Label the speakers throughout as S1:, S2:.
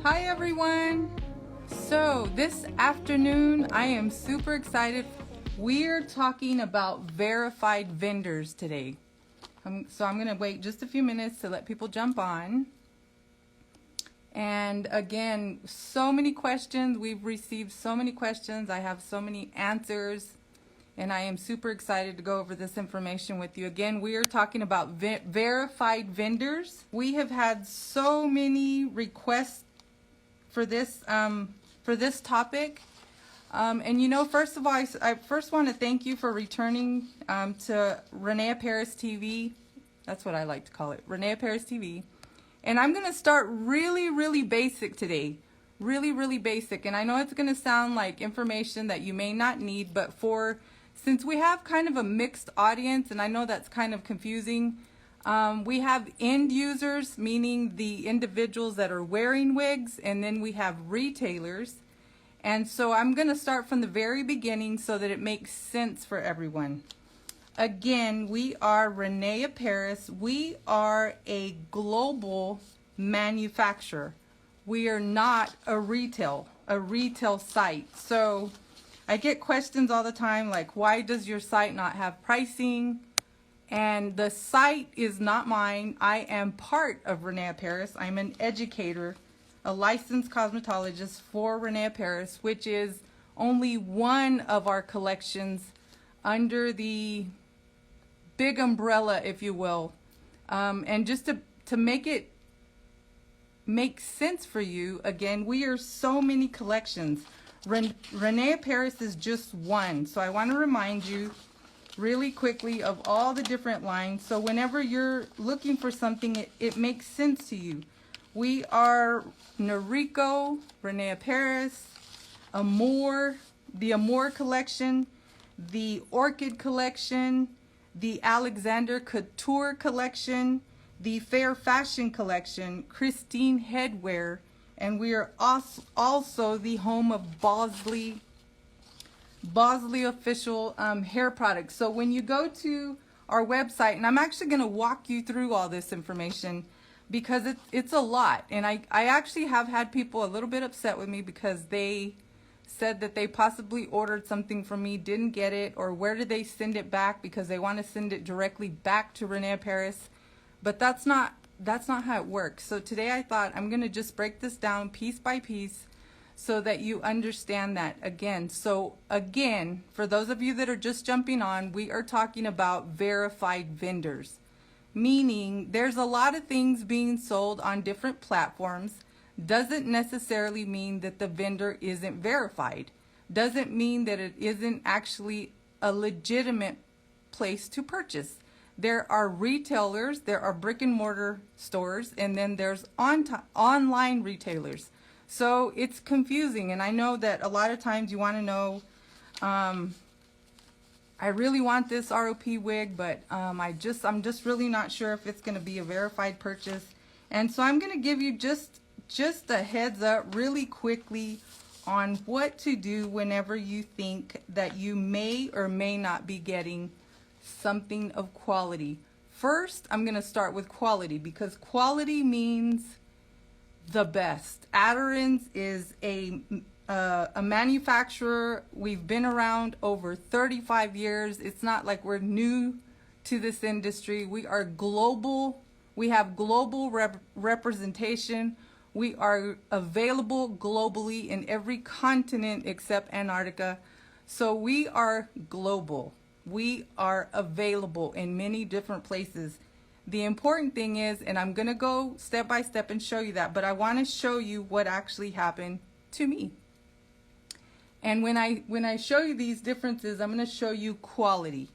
S1: Hi everyone! So this afternoon I am super excited. We're talking about verified vendors today. So I'm going to wait just a few minutes to let people jump on. And again, so many questions. We've received so many questions. I have so many answers. And I am super excited to go over this information with you. Again, we are talking about verified vendors. We have had so many requests for this topic. And you know, first of all, I first want to thank you for returning to René Paris TV. That's what I like to call it, René Paris TV. And I'm going to start really basic today. Really basic. And I know it's going to sound like information that you may not need, but since we have kind of a mixed audience, and I know that's kind of confusing, we have end users, meaning the individuals that are wearing wigs, and then we have retailers. And so I'm going to start from the very beginning so that it makes sense for everyone. Again, we are René Paris. We are a global manufacturer. We are not a retail site. So I get questions all the time like, why does your site not have pricing? And the site is not mine. I am part of René Paris. I'm an educator, a licensed cosmetologist for René Paris, which is only one of our collections under the big umbrella, if you will. And just to make it make sense for you, again, we are so many collections. René Paris is just one. So I want to remind you really quickly of all the different lines. So whenever you're looking for something, it makes sense to you. We are Noriko, René Paris, Amore, the Amore Collection, the Orchid Collection, the Alexander Couture Collection, the Fair Fashion Collection, Christine Headwear, and we are also the home of Bosley official hair products. So when you go to our website, and I'm actually going to walk you through all this information because it's a lot. And I actually have had people a little bit upset with me because they said that they possibly ordered something from me, didn't get it, or where did they send it back because they want to send it directly back to René Paris. But that's not how it works. So today I thought I'm going to just break this down piece by piece so that you understand that again. So again, for those of you that are just jumping on, we are talking about verified vendors, meaning there's a lot of things being sold on different platforms. Doesn't necessarily mean that the vendor isn't verified. Doesn't mean that it isn't actually a legitimate place to purchase. There are retailers, there are brick and mortar stores, and then there's online retailers. So it's confusing, and I know that a lot of times you want to know, I really want this ROP wig, but I'm just really not sure if it's going to be a verified purchase. And so I'm going to give you just a heads up really quickly on what to do whenever you think that you may or may not be getting something of quality. First, I'm going to start with quality because quality means the best. Aderans is a manufacturer. We've been around over 35 years. It's not like we're new to this industry. We are global. We have global representation. We are available globally in every continent except Antarctica. So we are global. We are available in many different places. The important thing is, and I'm going to go step by step and show you that, but I want to show you what actually happened to me. And when I show you these differences, I'm going to show you quality.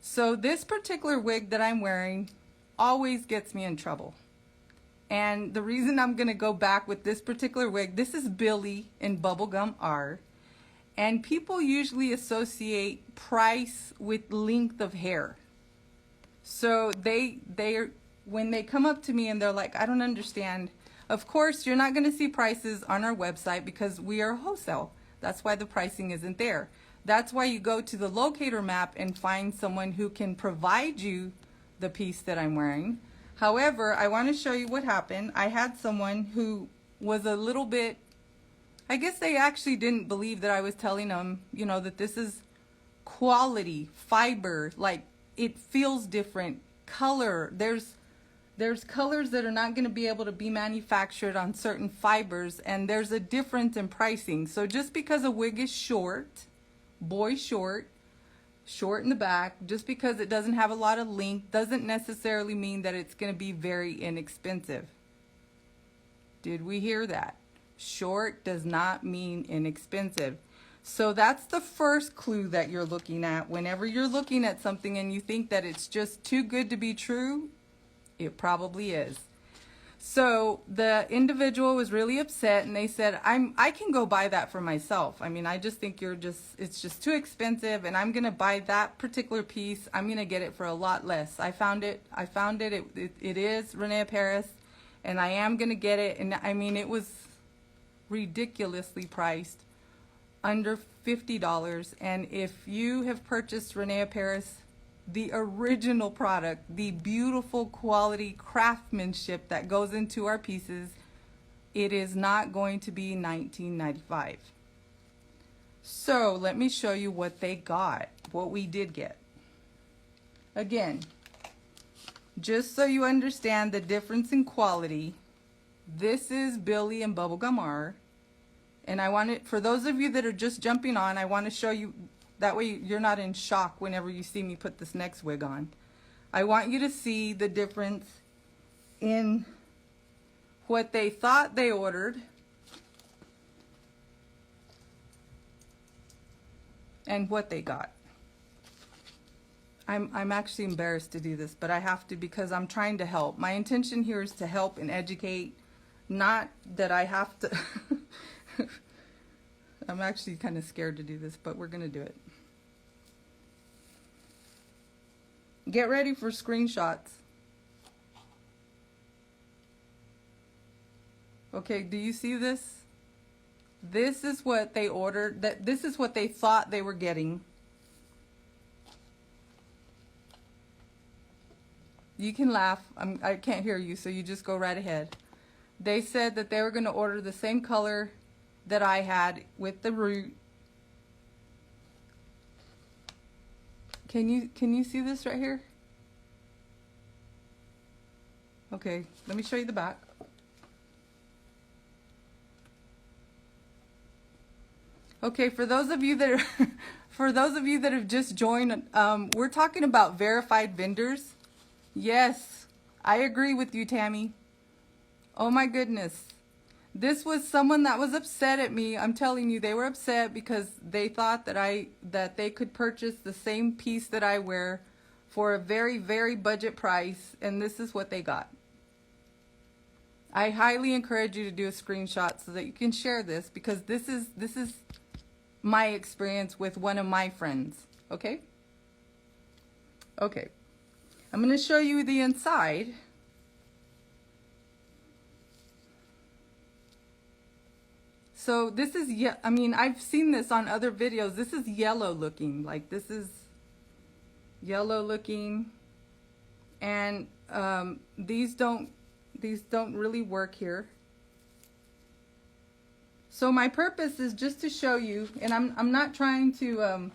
S1: So this particular wig that I'm wearing always gets me in trouble. And the reason I'm going to go back with this particular wig, this is Billy in Bubblegum R. And people usually associate price with length of hair. So when they come up to me and they're like, I don't understand. Of course, you're not going to see prices on our website because we are wholesale. That's why the pricing isn't there. That's why you go to the locator map and find someone who can provide you the piece that I'm wearing. However, I want to show you what happened. I had someone who was a little bit, I guess they actually didn't believe that I was telling them, you know, that this is quality, fiber, like it feels different, color. There's colors that are not going to be able to be manufactured on certain fibers, and there's a difference in pricing. So just because a wig is short, boy short in the back, just because it doesn't have a lot of length doesn't necessarily mean that it's going to be very inexpensive. Did we hear that? Short does not mean inexpensive. So that's the first clue that you're looking at. Whenever you're looking at something and you think that it's just too good to be true, it probably is. So the individual was really upset, and they said, I can go buy that for myself. I mean, I just think it's just too expensive, and I'm gonna buy that particular piece. I'm gonna get it for a lot less. I found it, it is René Paris, and I am gonna get it. And I mean, it was ridiculously priced, under $50. And if you have purchased René Paris, the original product, the beautiful quality craftsmanship that goes into our pieces, it is not going to be $19.95. So let me show you what they got, what we did get. Again, just so you understand the difference in quality, this is Billy and Bubblegum R. And I want it, for those of you that are just jumping on, I want to show you, that way you're not in shock whenever you see me put this next wig on. I want you to see the difference in what they thought they ordered and what they got. I'm actually embarrassed to do this, but I have to because I'm trying to help. My intention here is to help and educate, not that I have to. I'm actually kind of scared to do this, but we're going to do it. Get ready for screenshots. Okay, do you see this? This is what they ordered. This is what they thought they were getting. You can laugh. I can't hear you, so you just go right ahead. They said that they were going to order the same color that I had with the root. Can you see this right here? Okay, let me show you the back. Okay, for those of you that are for those of you that have just joined, we're talking about verified vendors. Yes, I agree with you, Tammy. Oh my goodness. This was someone that was upset at me. I'm telling you, they were upset because they thought that they could purchase the same piece that I wear for a very, very budget price, and this is what they got. I highly encourage you to do a screenshot so that you can share this, because this is my experience with one of my friends. Okay? Okay. I'm going to show you the inside. So this is, I mean, I've seen this on other videos. This is yellow looking. Like, this is yellow looking. And these don't really work here. So my purpose is just to show you, and I'm not trying to,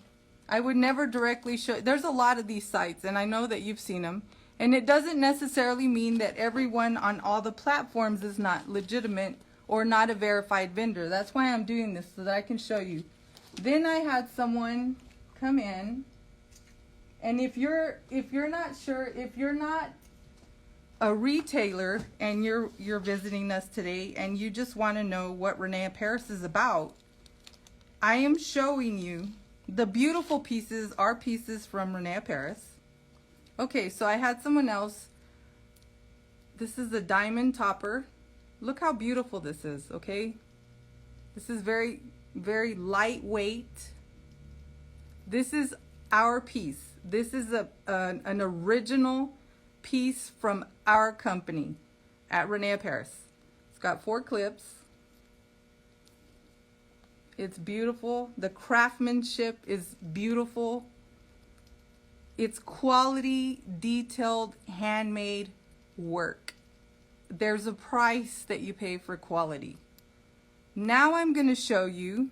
S1: I would never directly show, there's a lot of these sites, and I know that you've seen them. And it doesn't necessarily mean that everyone on all the platforms is not legitimate or not a verified vendor. That's why I'm doing this, so that I can show you. Then I had someone come in, and if you're not sure, if you're not a retailer and you're visiting us today and you just want to know what René Paris is about, I am showing you the beautiful pieces, are pieces from René Paris. Okay, so I had someone else. This is a diamond topper. Look how beautiful this is, okay? This is very, very lightweight. This is our piece. This is an original piece from our company at René Paris. It's got 4 clips. It's beautiful. The craftsmanship is beautiful. It's quality, detailed, handmade work. there's a price that you pay for quality. Now I'm going to show you.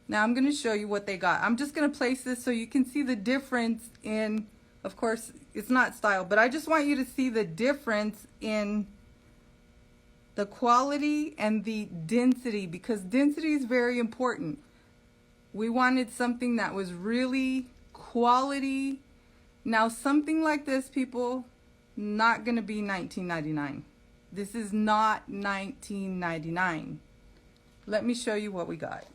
S1: Now I'm going to show you what they got. I'm just going to place this so you can see the difference in, of course, it's not style, but I just want you to see the difference in the quality and the density, because density is very important. We wanted something that was really quality. Now something like this, people, not going to be $19.99. This is not $19.99. Let me show you what we got.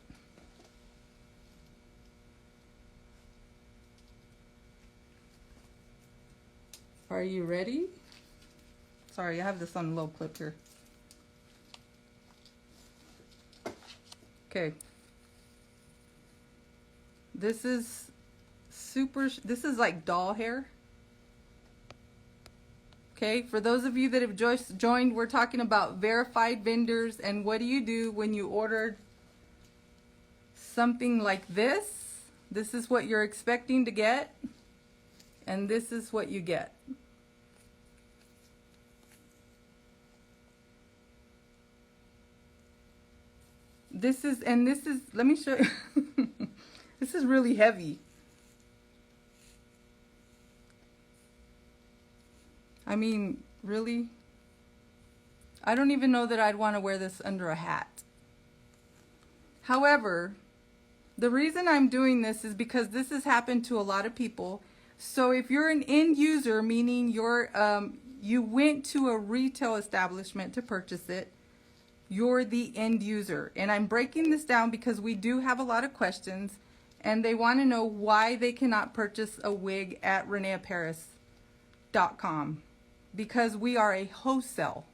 S1: Are you ready? Sorry, I have this on low clip here. Okay. This is this is like doll hair. Okay, for those of you that have just joined, we're talking about verified vendors and what do you do when you order something like this. This is what you're expecting to get, and this is what you get. This is, let me show you. This is really heavy. I mean, really? I don't even know that I'd want to wear this under a hat. However, the reason I'm doing this is because this has happened to a lot of people. So if you're an end user, meaning you went to a retail establishment to purchase it, you're the end user. And I'm breaking this down because we do have a lot of questions and they want to know why they cannot purchase a wig at reneapparis.com. Because we are a wholesale.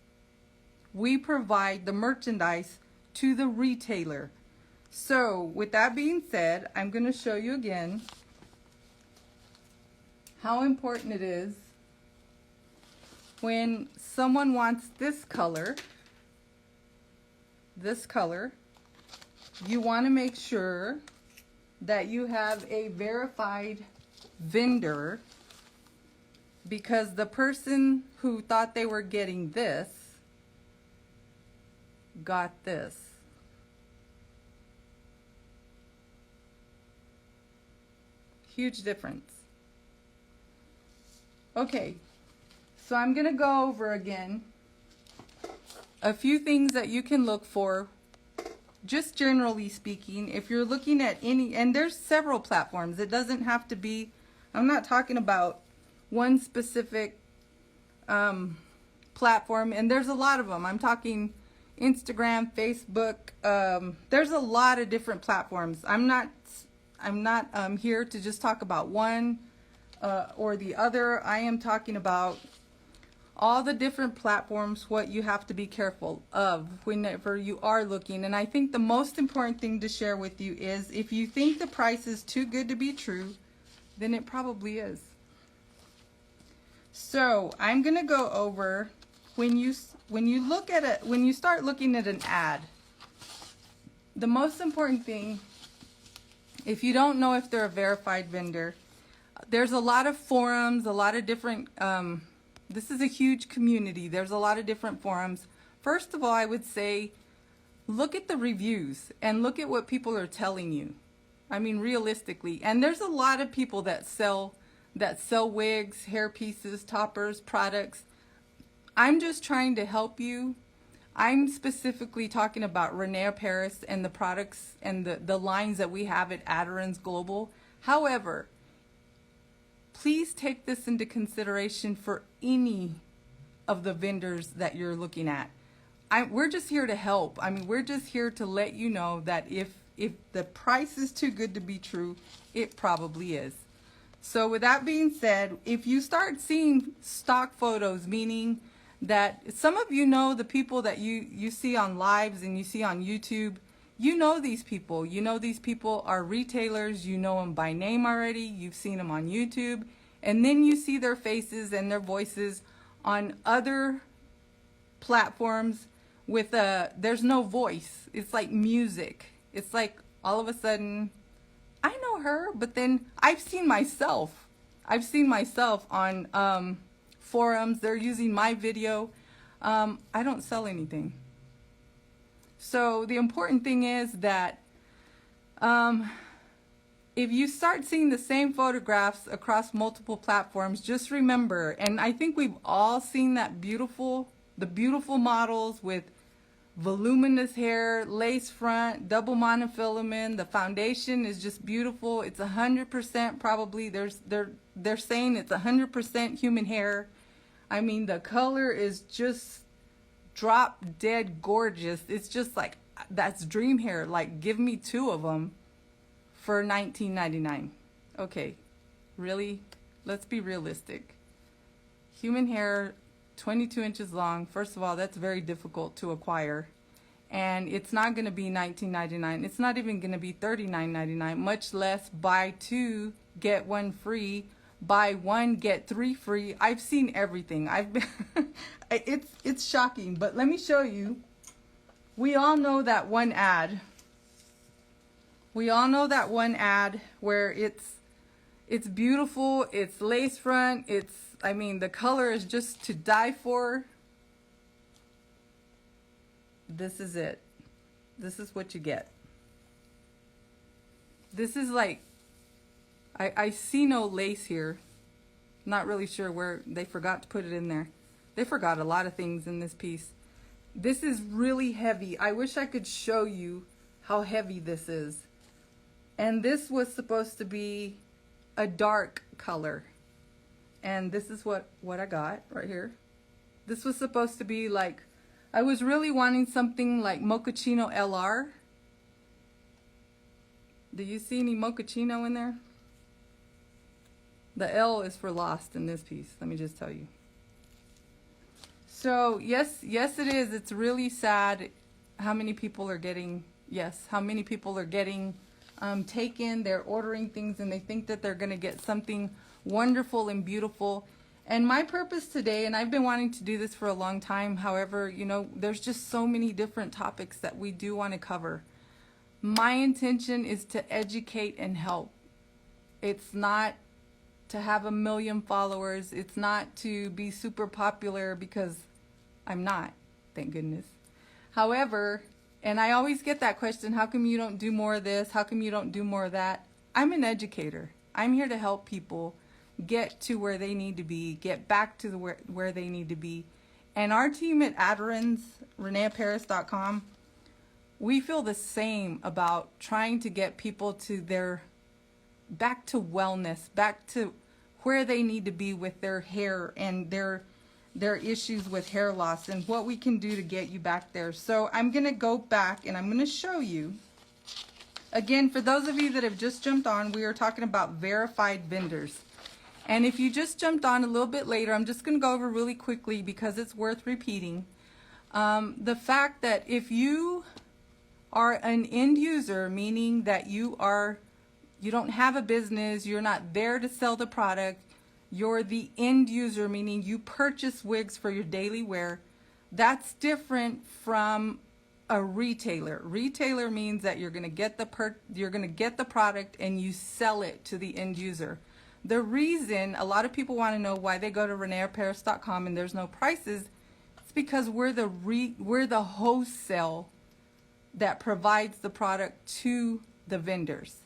S1: We provide the merchandise to the retailer. So with that being said, I'm going to show you again how important it is when someone wants this color, you want to make sure that you have a verified vendor, because the person who thought they were getting this got this. Huge difference. Okay, so I'm going to go over again a few things that you can look for, just generally speaking. If you're looking at any, and there's several platforms, it doesn't have to be, I'm not talking about one specific platform, and there's a lot of them. I'm talking Instagram, Facebook, there's a lot of different platforms. I'm not here to just talk about one or the other. I am talking about all the different platforms, what you have to be careful of whenever you are looking. And I think the most important thing to share with you is, if you think the price is too good to be true, then it probably is. So I'm going to go over, when you look at it, when you start looking at an ad, the most important thing, if you don't know if they're a verified vendor, there's a lot of forums, a lot of different, this is a huge community. There's a lot of different forums. First of all, I would say, look at the reviews and look at what people are telling you. I mean, realistically. And there's a lot of people that sell wigs, hair pieces, toppers, products. I'm just trying to help you. I'm specifically talking about René Paris and the products and the lines that we have at Aderans Global. However, please take this into consideration for any of the vendors that you're looking at. We're just here to help. I mean, we're just here to let you know that if the price is too good to be true, it probably is. So with that being said, if you start seeing stock photos, meaning that some of you know the people that you see on lives and you see on YouTube, you know these people. You know these people are retailers. You know them by name already. You've seen them on YouTube. And then you see their faces and their voices on other platforms with there's no voice. It's like music. It's like all of a sudden, I know her, but then I've seen myself on forums. They're using my video. I don't sell anything. So the important thing is that if you start seeing the same photographs across multiple platforms, just remember, and I think we've all seen that the beautiful models with voluminous hair, lace front, double monofilament. The foundation is just beautiful. It's 100% probably. They're saying it's 100% human hair. I mean, the color is just drop dead gorgeous. It's just like, that's dream hair. Like, give me 2 of them for $19.99. Okay, really? Let's be realistic. Human hair, 22 inches long. First of all, that's very difficult to acquire. And it's not going to be $19.99. It's not even going to be $39.99, much less buy 2, get 1 free, buy 1, get 3 free. I've seen everything. I've been it's shocking, but let me show you. We all know that one ad. We all know that one ad where it's beautiful, it's lace front, I mean, the color is just to die for. This is it. This is what you get. This is like, I see no lace here. Not really sure where they forgot to put it in there. They forgot a lot of things in this piece. This is really heavy. I wish I could show you how heavy this is. And this was supposed to be a dark color. And this is what I got right here. This was supposed to be like, I was really wanting something like Mochaccino LR. Do you see any Mochaccino in there? The L is for lost in this piece, let me just tell you. So yes it is. It's really sad how many people are getting, how many people are getting taken. They're ordering things and they think that they're going to get something wonderful and beautiful. And my purpose today, and I've been wanting to do this for a long time, however, you know, there's just so many different topics that we do want to cover. My intention is to educate and help. It's not to have 1 million followers. It's not to be super popular, because I'm not, thank goodness. However, and I always get that question, how come you don't do more of this? How come you don't do more of that? I'm an educator. I'm here to help people get to where they need to be, get back to where they need to be. And our team at Aderans, RenéParis.com, we feel the same about trying to get people to back to wellness, back to where they need to be with their hair and their issues with hair loss, and what we can do to get you back there. So I'm going to go back and I'm going to show you. Again, for those of you that have just jumped on, we are talking about verified vendors. And if you just jumped on a little bit later, I'm just going to go over really quickly because it's worth repeating. The fact that if you are an end user, meaning that you don't have a business, you're not there to sell the product, you're the end user, meaning you purchase wigs for your daily wear, that's different from a retailer. Retailer means that you're going to get the product and you sell it to the end user. The reason a lot of people want to know why they go to RenéParis.com and there's no prices, it's because we're the wholesale that provides the product to the vendors,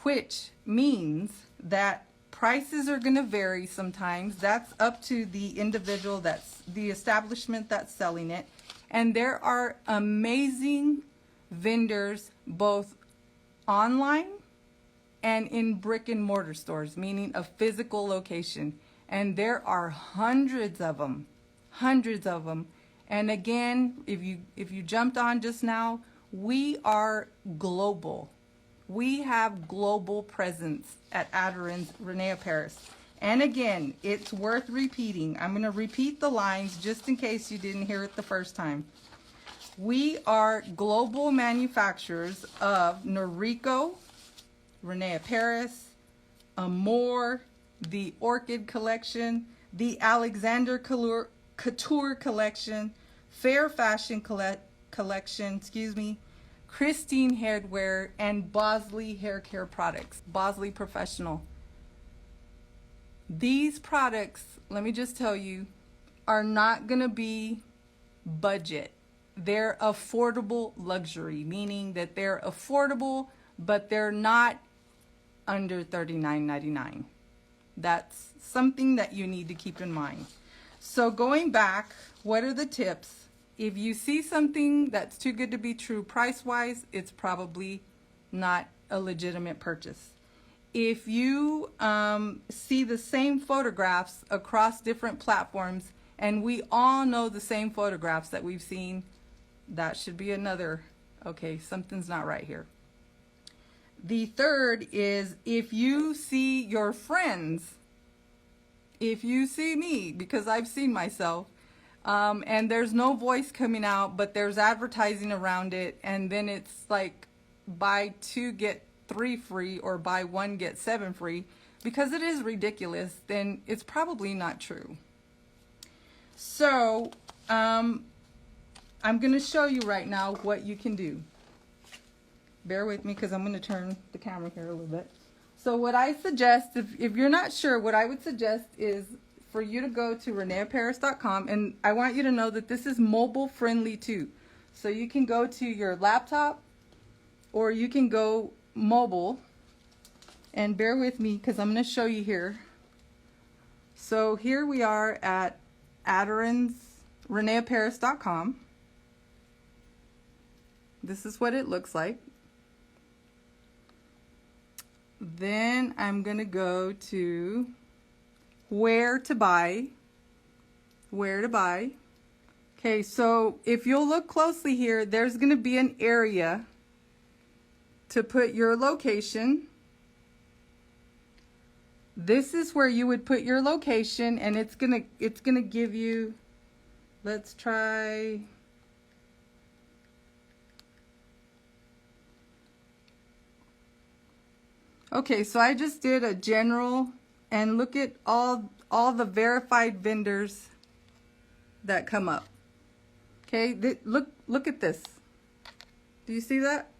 S1: which means that prices are going to vary sometimes. That's up to the individual, that's the establishment that's selling it. And there are amazing vendors both online and in brick and mortar stores, meaning a physical location. And there are hundreds of them. And again, if you jumped on just now, we are global. We have global presence at Aderans René Paris. And again, it's worth repeating. I'm going to repeat the lines just in case you didn't hear it the first time. We are global manufacturers of Noriko, René Paris, Amore, the Orchid Collection, the Alexander Couture Collection, Fair Fashion Collection, Christine Headwear, and Bosley Hair Care Products, Bosley Professional. These products, let me just tell you, are not going to be budget. They're affordable luxury, meaning that they're affordable, but they're not under $39.99. That's something that you need to keep in mind. So going back, what are the tips? If you see something that's too good to be true price-wise, it's probably not a legitimate purchase. If you see the same photographs across different platforms, and we all know the same photographs that we've seen, that should be another, okay, something's not right here. The third is if you see your friends, if you see me, because I've seen myself, and there's no voice coming out, but there's advertising around it, and then it's like buy 2 get 3 free or buy 1 get 7 free, because it is ridiculous, then it's probably not true. So I'm going to show you right now what you can do. Bear with me because I'm going to turn the camera here a little bit. So what I suggest, if you're not sure, what I would suggest is for you to go to reneparis.com, and I want you to know that this is mobile friendly too. So you can go to your laptop or you can go mobile, and bear with me because I'm going to show you here. So here we are at reneparis.com. This is what it looks like. Then I'm going to go to where to buy. Okay, so if you'll look closely here, there's going to be an area to put your location. This is where you would put your location, and it's gonna give you, let's try, okay, so I just did a general, and look at all the verified vendors that come up. Okay, look at this. Do you see that?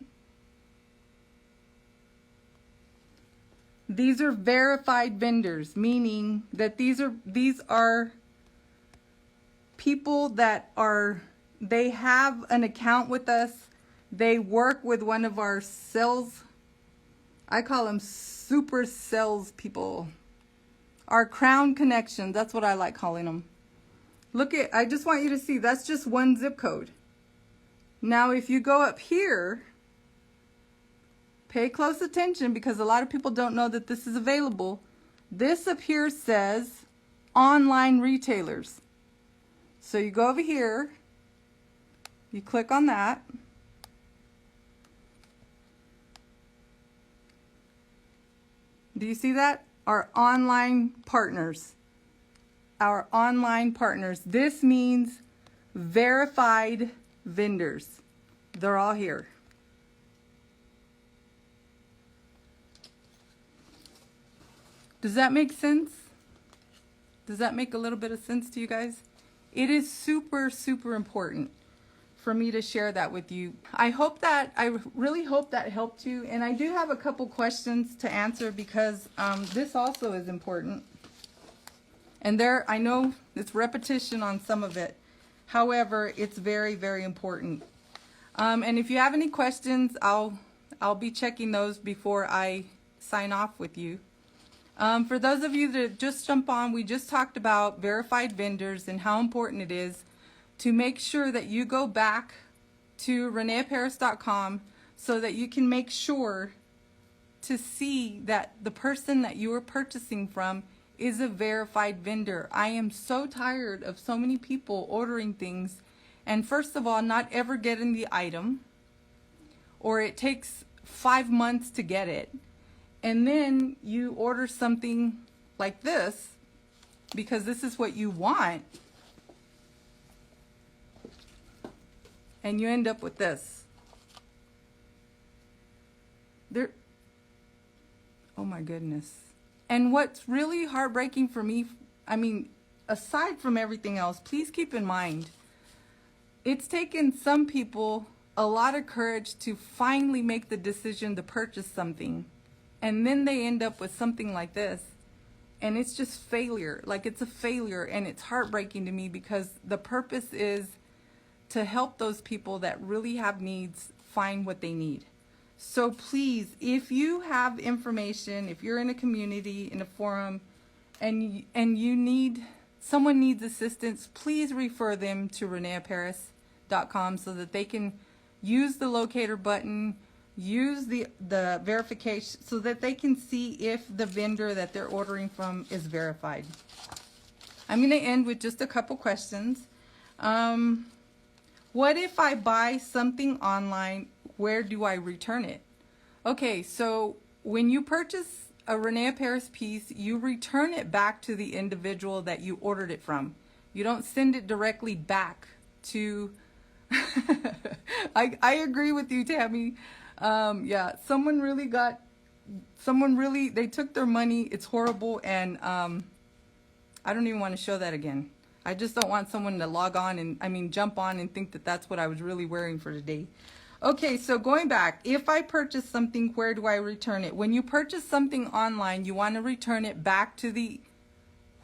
S1: These are verified vendors, meaning that these are people that they have an account with us. They work with one of our sales, I call them super sales people. Our crown connections, that's what I like calling them. Look at, I just want you to see, that's just one zip code. Now if you go up here, pay close attention because a lot of people don't know that this is available. This up here says online retailers. So you go over here, you click on that. Do you see that? Our online partners. Our online partners. This means verified vendors. They're all here. Does that make sense? Does that make a little bit of sense to you guys? It is super, super important for me to share that with you. I really hope that helped you. And I do have a couple questions to answer because this also is important. And I know it's repetition on some of it. However, it's very, very important. And if you have any questions, I'll be checking those before I sign off with you. For those of you that just jump on, we just talked about verified vendors and how important it is to make sure that you go back to reneparis.com so that you can make sure to see that the person that you are purchasing from is a verified vendor. I am so tired of so many people ordering things and first of all not ever getting the item, or it takes 5 months to get it. And then you order something like this because this is what you want, and you end up with this. Oh my goodness. And what's really heartbreaking for me, I mean, aside from everything else, please keep in mind, it's taken some people a lot of courage to finally make the decision to purchase something. And then they end up with something like this. and it's just failure. Like, it's a failure, and it's heartbreaking to me because the purpose is to help those people that really have needs find what they need. So please, if you have information, if you're in a community, in a forum, and you need, someone needs assistance, please refer them to reneeparis.com so that they can use the locator button, use the verification, so that they can see if the vendor that they're ordering from is verified. I'm going to end with just a couple questions. What if I buy something online? Where do I return it? Okay, so when you purchase a René Paris piece, you return it back to the individual that you ordered it from. You don't send it directly back to I agree with you, Tammy. Yeah, they took their money. It's horrible, and I don't even want to show that again. I just don't want someone to log on and, jump on and think that that's what I was really wearing for today. Okay, so going back, if I purchase something, where do I return it? When you purchase something online, you want to return it back to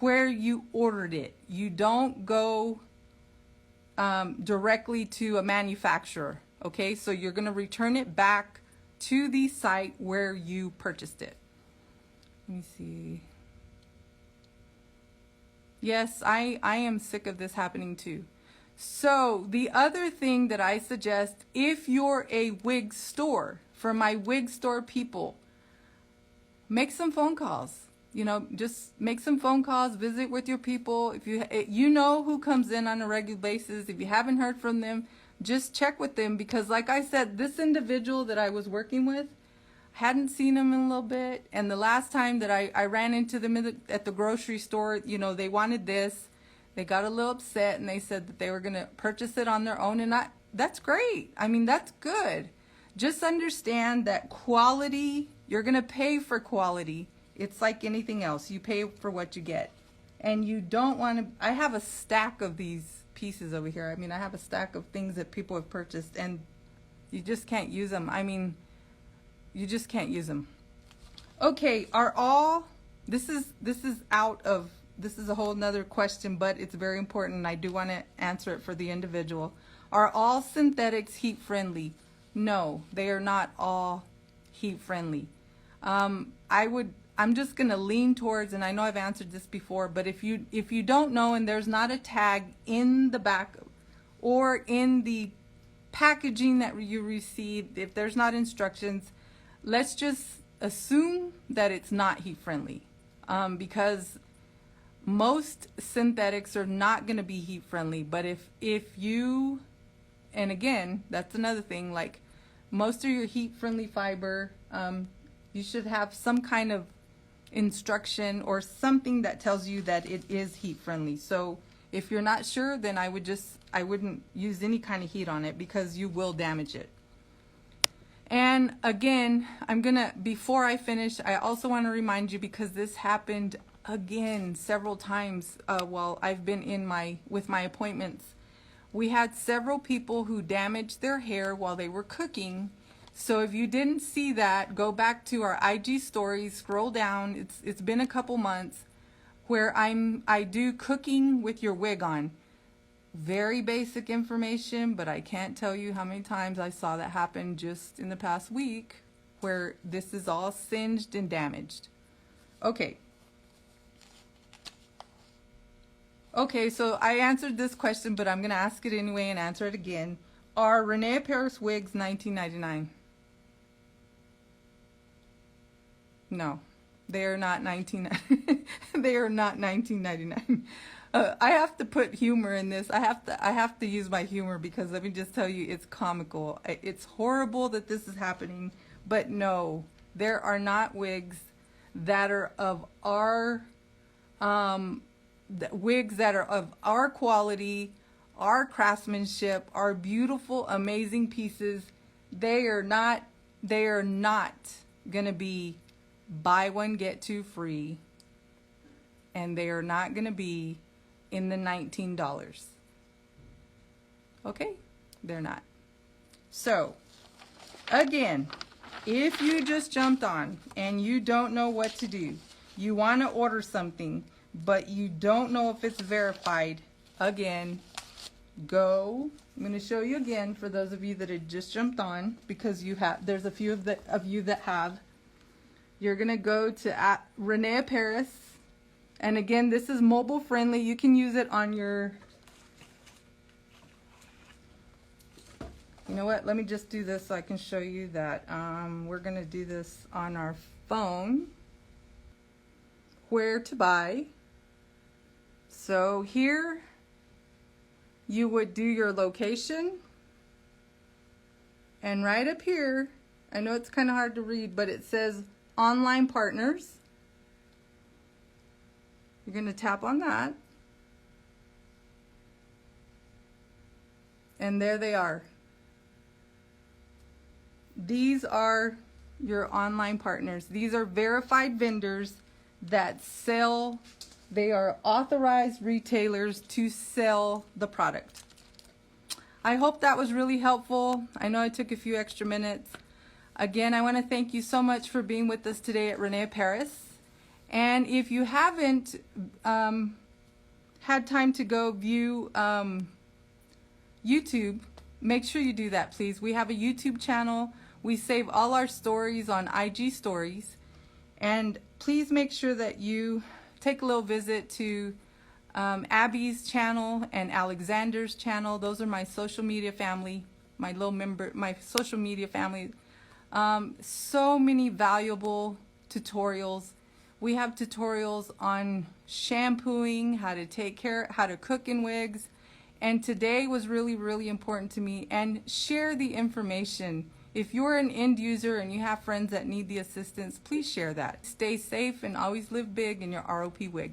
S1: where you ordered it. You don't go directly to a manufacturer. Okay, so you're going to return it back to the site where you purchased it. Let me see. Yes, I am sick of this happening too. So the other thing that I suggest, if you're a wig store, for my wig store people, make some phone calls. Just make some phone calls, visit with your people. If you know who comes in on a regular basis, if you haven't heard from them, just check with them, because like I said, this individual that I was working with, hadn't seen him in a little bit, and the last time that I ran into them at the grocery store, they wanted this. They got a little upset, and they said that they were going to purchase it on their own, and that's great. That's good. Just understand that quality, you're going to pay for quality. It's like anything else. You pay for what you get. And you don't want to, I have a stack of these pieces over here. I have a stack of things that people have purchased, and you just can't use them. You just can't use them. Okay, this is a whole nother question, but it's very important, and I do want to answer it for the individual. Are all synthetics heat friendly? No, they are not all heat friendly. I'm just going to lean towards, and I know I've answered this before, but if you don't know and there's not a tag in the back or in the packaging that you received, if there's not instructions, let's just assume that it's not heat friendly, because most synthetics are not going to be heat friendly. But if you, and again, that's another thing, like most of your heat friendly fiber, you should have some kind of instruction or something that tells you that it is heat friendly. So if you're not sure, then I wouldn't use any kind of heat on it, because you will damage it. And again, before I finish, I also want to remind you, because this happened again several times while I've been with my appointments. We had several people who damaged their hair while they were cooking. So if you didn't see that, go back to our IG stories, scroll down. It's been a couple months where I do cooking with your wig on. Very basic information, but I can't tell you how many times I saw that happen just in the past week, where this is all singed and damaged. Okay, so I answered this question, but I'm going to ask it anyway and answer it again. Are René Paris wigs $19.99? No, they are not $19.99. They are not $19.99. I have to put humor in this. I have to use my humor, because let me just tell you, it's comical. It's horrible that this is happening, but no, there are not wigs that are of our wigs that are of our quality, our craftsmanship, our beautiful, amazing pieces. They are not gonna be buy one get two free, and they are not gonna be in the $19. Okay, they're not. So again, if you just jumped on and you don't know what to do, you want to order something, but you don't know if it's verified, again, I'm going to show you again for those of you that had just jumped on, because there's a few of you that have. You're going to go to René Paris, and again, this is mobile friendly. You can use it on your, you know what, let me just do this so I can show you that. We're going to do this on our phone. Where to buy. So here you would do your location, and right up here, I know it's kind of hard to read, but it says online partners. You're going to tap on that, and there they are. These are your online partners. These are verified vendors that sell. They are authorized retailers to sell the product. I hope that was really helpful. I know I took a few extra minutes. Again, I want to thank you so much for being with us today at René Paris. And if you haven't had time to go view YouTube, make sure you do that, please. We have a YouTube channel. We save all our stories on IG stories. And please make sure that you take a little visit to Abby's channel and Alexander's channel. Those are my social media family, my social media family. So many valuable tutorials. We have tutorials on shampooing, how to take care, how to cook in wigs. And today was really, really important to me. And share the information. If you're an end user and you have friends that need the assistance, please share that. Stay safe and always live big in your ROP wig.